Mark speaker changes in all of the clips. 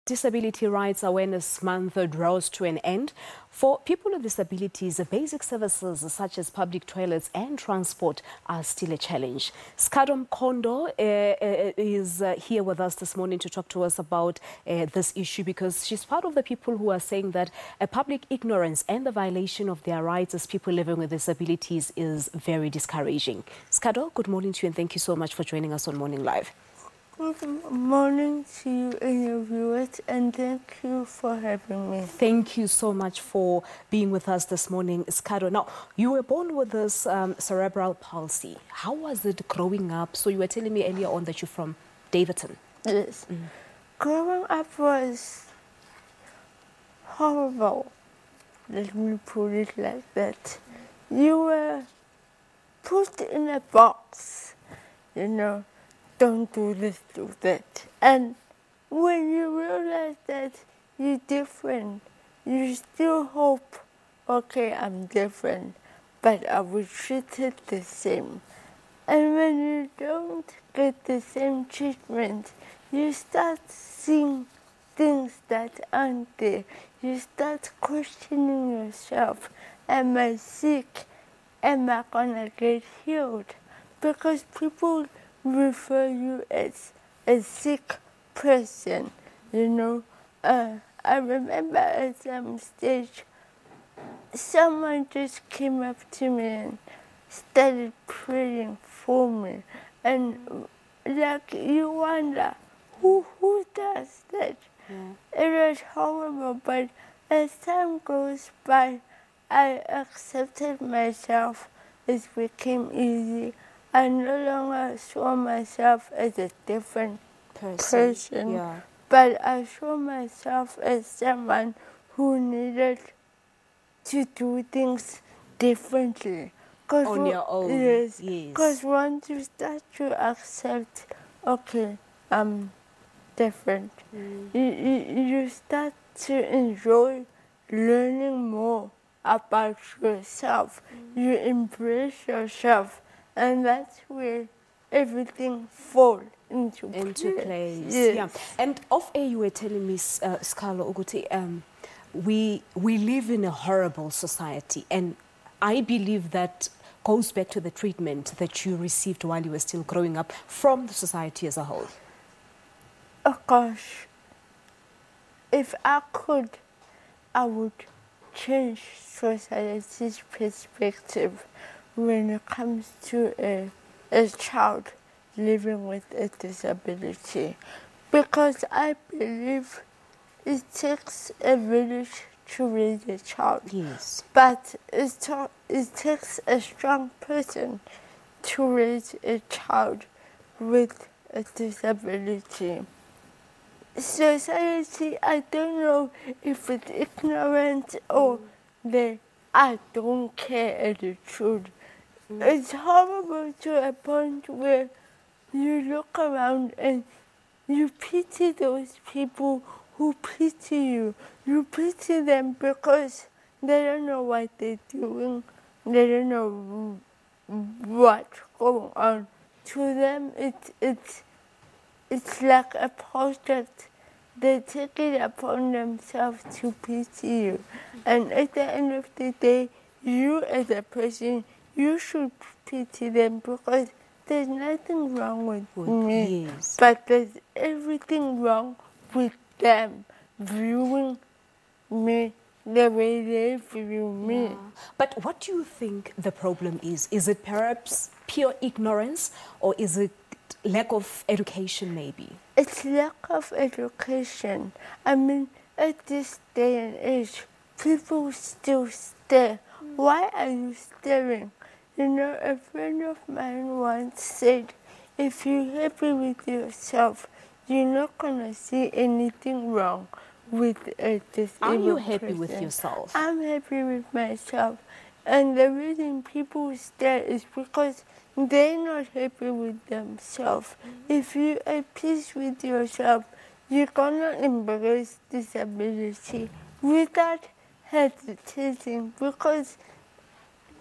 Speaker 1: Disability Rights Awareness Month draws to an end. For people with disabilities, basic services such as public toilets and transport are still a challenge. Scado and Karabo is here with us this morning to talk to us about this issue, because she's part of the people who are saying that public ignorance and the violation of their rights as people living with disabilities is very discouraging. Scado, good morning to you, and thank you so much for joining us on Morning Live.
Speaker 2: Good morning to you and your viewers, and thank you for having me.
Speaker 1: Thank you so much for being with us this morning, Scado. Now, you were born with this cerebral palsy. How was it growing up? So you were telling me earlier on that you're from Davidson.
Speaker 2: Yes. Growing up was horrible. Let me put it like that. You were put in a box, you know. Don't do this, do that. And when you realize that you're different, you still hope, okay, I'm different, but I will treat it the same. And when you don't get the same treatment, you start seeing things that aren't there. You start questioning yourself. Am I sick? Am I gonna get healed? Because people refer you as a sick person, you know. I remember at some stage, someone just came up to me and started praying for me. And like, you wonder, who does that? Yeah. It was horrible, but as time goes by, I accepted myself. It became easy. I no longer saw myself as a different person, yeah. But I saw myself as someone who needed to do things differently.
Speaker 1: On your own.
Speaker 2: Yes. Because once you start to accept, okay, I'm different, you start to enjoy learning more about yourself. You embrace yourself. And that's where everything falls into place.
Speaker 1: Yes. Yeah. And off air, you were telling me, Scalo Uguti, we live in a horrible society, and I believe that goes back to the treatment that you received while you were still growing up from the society as a whole.
Speaker 2: Oh gosh, if I could, I would change society's perspective when it comes to a child living with a disability, because I believe it takes a village to raise a child.
Speaker 1: Yes.
Speaker 2: But it takes a strong person to raise a child with a disability. Society, I don't know if it's ignorant or I don't care attitude. It's horrible to a point where you look around and you pity those people who pity you. You pity them because they don't know what they're doing. They don't know what's going on. To them, it's like a project. They take it upon themselves to pity you. And at the end of the day, you as a person, you should pity them, because there's nothing wrong with me.
Speaker 1: Yes.
Speaker 2: But there's everything wrong with them viewing me the way they view me.
Speaker 1: Yeah. But what do you think the problem is? Is it perhaps pure ignorance, or is it lack of education maybe?
Speaker 2: It's lack of education. I mean, at this day and age, people still stare. Why are you staring? You know, a friend of mine once said, if you're happy with yourself, you're not going to see anything wrong with a disabled
Speaker 1: Are you happy
Speaker 2: person.
Speaker 1: with yourself?
Speaker 2: I'm happy with myself. And the reason people stare is because they're not happy with themselves. If you're at peace with yourself, you're going to embrace disability without hesitating, because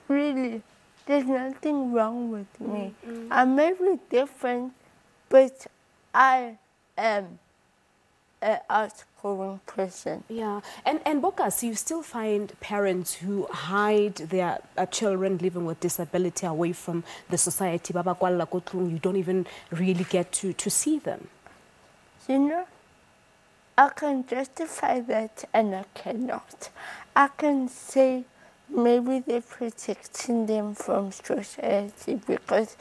Speaker 2: really, there's nothing wrong with me. I'm very different, but I am an outgoing person.
Speaker 1: Yeah, and Bokas, you still find parents who hide their children living with disability away from the society. Baba kwalla ko tlung, you don't even really get to see them.
Speaker 2: You know, I can justify that and I cannot. I can say maybe they're protecting them from society because,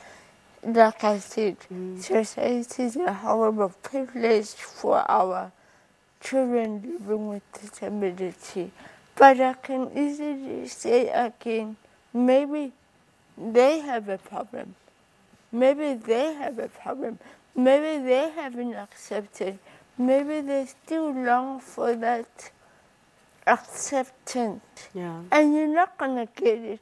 Speaker 2: like I said, society is a horrible privilege for our children living with disability. But I can easily say again, maybe they have a problem. Maybe they have a problem. Maybe they haven't accepted. Maybe they still long for that acceptance.
Speaker 1: Yeah.
Speaker 2: And you're not going to get it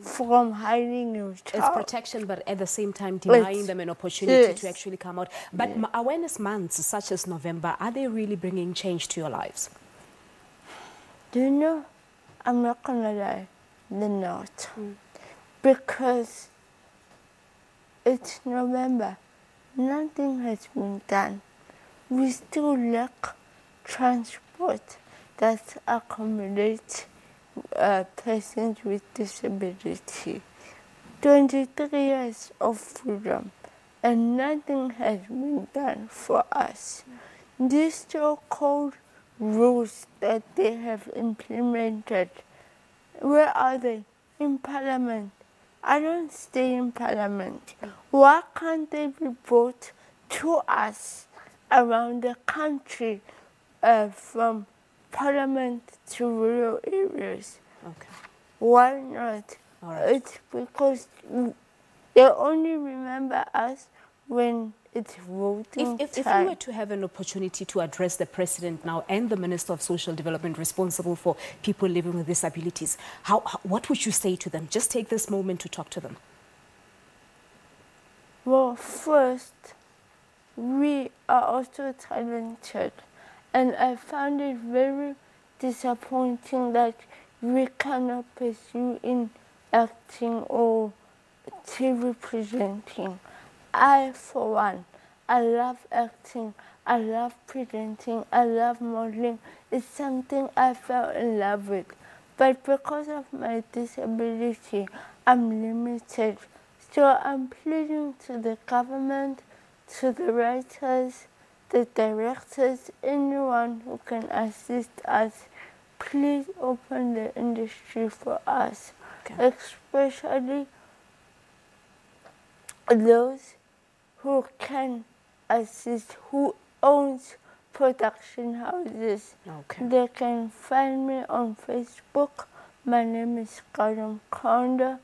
Speaker 2: from hiding your child.
Speaker 1: It's protection, but at the same time denying them an opportunity to actually come out. But awareness months such as November, are they really bringing change to your lives?
Speaker 2: Do you know, I'm not going to lie, they're not. Because it's November. Nothing has been done. We still lack transport that accommodates persons with disability. 23 years of freedom, and nothing has been done for us. These so-called rules that they have implemented, where are they? In Parliament. I don't stay in Parliament. Why can't they be brought to us around the country from Parliament to rural areas?
Speaker 1: Okay.
Speaker 2: Why not?
Speaker 1: All right.
Speaker 2: It's because they only remember us when it's voting
Speaker 1: If you
Speaker 2: time.
Speaker 1: were to have an opportunity to address the President now and the Minister of Social Development responsible for people living with disabilities, what would you say to them? Just take this moment to talk to them.
Speaker 2: Well, first, we are also talented, and I found it very disappointing that we cannot pursue in acting or TV presenting. I, for one, I love acting, I love presenting, I love modeling. It's something I fell in love with. But because of my disability, I'm limited. So I'm pleading to the government, to the writers, the directors, anyone who can assist us. Please open the industry for us, especially those who can assist, who owns production houses.
Speaker 1: Okay.
Speaker 2: They can find me on Facebook. My name is Scado and Karabo.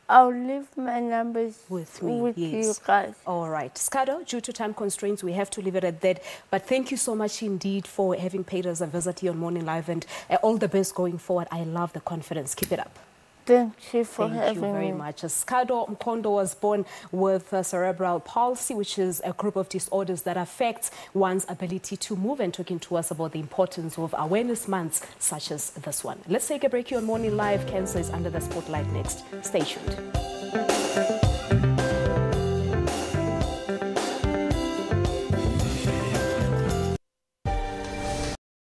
Speaker 2: I'll leave my numbers
Speaker 1: with me,
Speaker 2: with
Speaker 1: yes.
Speaker 2: you guys.
Speaker 1: All right. Scado, due to time constraints, we have to leave it at that. But thank you so much indeed for having paid us a visit here on Morning Live, and all the best going forward. I love the confidence. Keep it up.
Speaker 2: Thank you for having me.
Speaker 1: Thank you very much. Scado and Karabo was born with cerebral palsy, which is a group of disorders that affects one's ability to move, and talking to us about the importance of awareness months such as this one. Let's take a break here on Morning Live. Cancer is under the spotlight next. Stay tuned.